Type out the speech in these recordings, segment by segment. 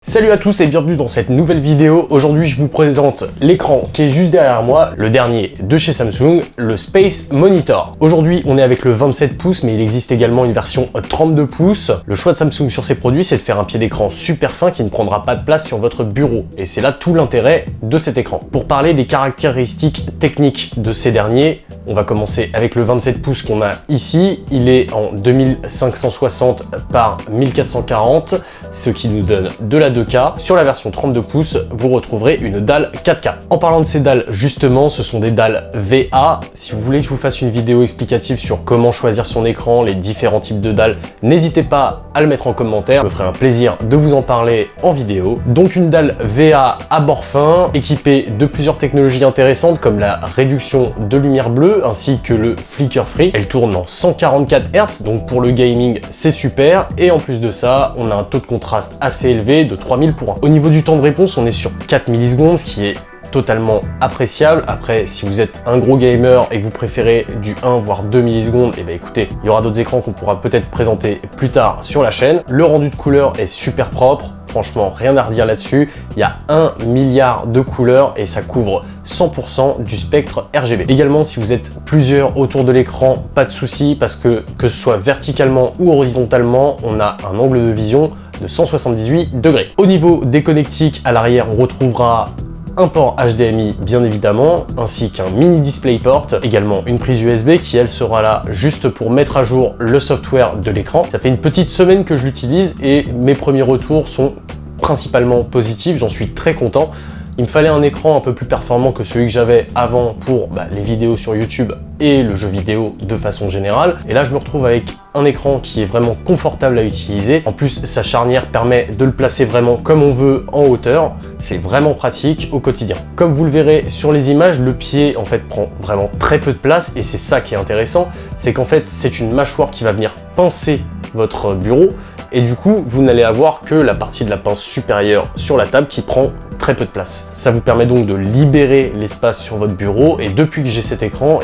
Salut à tous et bienvenue dans cette nouvelle vidéo. Aujourd'hui je vous présente l'écran qui est juste derrière moi, le dernier de chez Samsung, le Space Monitor. Aujourd'hui on est avec le 27 pouces mais il existe également une version 32 pouces. Le choix de Samsung sur ces produits c'est de faire un pied d'écran super fin qui ne prendra pas de place sur votre bureau. Et c'est là tout l'intérêt de cet écran. Pour parler des caractéristiques techniques de ces derniers, on va commencer avec le 27 pouces qu'on a ici. Il est en 2560 par 1440, ce qui nous donne de la 2K. Sur la version 32 pouces, vous retrouverez une dalle 4K. En parlant de ces dalles, justement, ce sont des dalles VA. Si vous voulez que je vous fasse une vidéo explicative sur comment choisir son écran, les différents types de dalles, n'hésitez pas à le mettre en commentaire. Je me ferai un plaisir de vous en parler en vidéo. Donc une dalle VA à bord fin, équipée de plusieurs technologies intéressantes comme la réduction de lumière bleue ainsi que le flicker free. Elle tourne en 144 Hz, donc pour le gaming, c'est super. Et en plus de ça, on a un taux de contraste assez élevé de 3000 pour 1. Au niveau du temps de réponse, on est sur 4 millisecondes, ce qui est totalement appréciable. Après, si vous êtes un gros gamer et que vous préférez du 1 voire 2 millisecondes, et écoutez, il y aura d'autres écrans qu'on pourra peut-être présenter plus tard sur la chaîne. Le rendu de couleurs est super propre. Franchement, rien à redire là-dessus. Il y a 1 milliard de couleurs et ça couvre 100% du spectre RGB. Également, si vous êtes plusieurs autour de l'écran, pas de souci parce que ce soit verticalement ou horizontalement, on a un angle de vision de 178 degrés. Au niveau des connectiques, à l'arrière, on retrouvera un port HDMI bien évidemment, ainsi qu'un mini DisplayPort, également une prise USB qui elle sera là juste pour mettre à jour le software de l'écran. Ça fait une petite semaine que je l'utilise et mes premiers retours sont principalement positifs, j'en suis très content. Il me fallait un écran un peu plus performant que celui que j'avais avant pour les vidéos sur YouTube et le jeu vidéo de façon générale. Et là, je me retrouve avec un écran qui est vraiment confortable à utiliser. En plus, sa charnière permet de le placer vraiment comme on veut en hauteur. C'est vraiment pratique au quotidien. Comme vous le verrez sur les images, le pied en fait prend vraiment très peu de place et c'est ça qui est intéressant. C'est qu'en fait, c'est une mâchoire qui va venir pincer votre bureau et du coup, vous n'allez avoir que la partie de la pince supérieure sur la table qui prend très peu de place. Ça vous permet donc de libérer l'espace sur votre bureau et depuis que j'ai cet écran,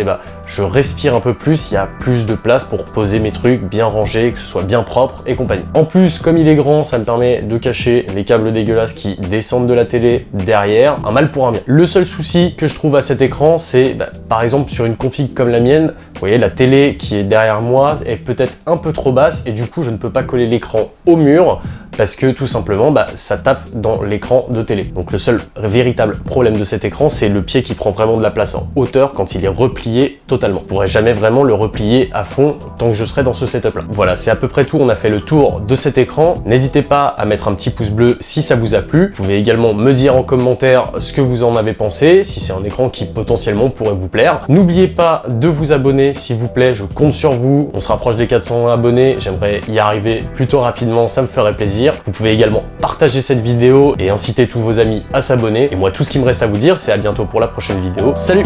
je respire un peu plus, il y a plus de place pour poser mes trucs bien rangés, que ce soit bien propre et compagnie. En plus, comme il est grand, ça me permet de cacher les câbles dégueulasses qui descendent de la télé derrière, un mal pour un bien. Le seul souci que je trouve à cet écran, c'est par exemple sur une config comme la mienne, vous voyez la télé qui est derrière moi est peut-être un peu trop basse et du coup je ne peux pas coller l'écran au mur parce que tout simplement ça tape dans l'écran de télé. Donc le seul véritable problème de cet écran, c'est le pied qui prend vraiment de la place en hauteur quand il est replié totalement. Je ne pourrais jamais vraiment le replier à fond tant que je serai dans ce setup là. Voilà, c'est à peu près tout, on a fait le tour de cet écran. N'hésitez pas à mettre un petit pouce bleu si ça vous a plu. Vous pouvez également me dire en commentaire ce que vous en avez pensé, si c'est un écran qui potentiellement pourrait vous plaire. N'oubliez pas de vous abonner s'il vous plaît, je compte sur vous. On se rapproche des 400 abonnés, j'aimerais y arriver plutôt rapidement, ça me ferait plaisir. Vous pouvez également partager cette vidéo et inciter tous vos amis à s'abonner. Et moi, tout ce qui me reste à vous dire, c'est à bientôt pour la prochaine vidéo. Salut!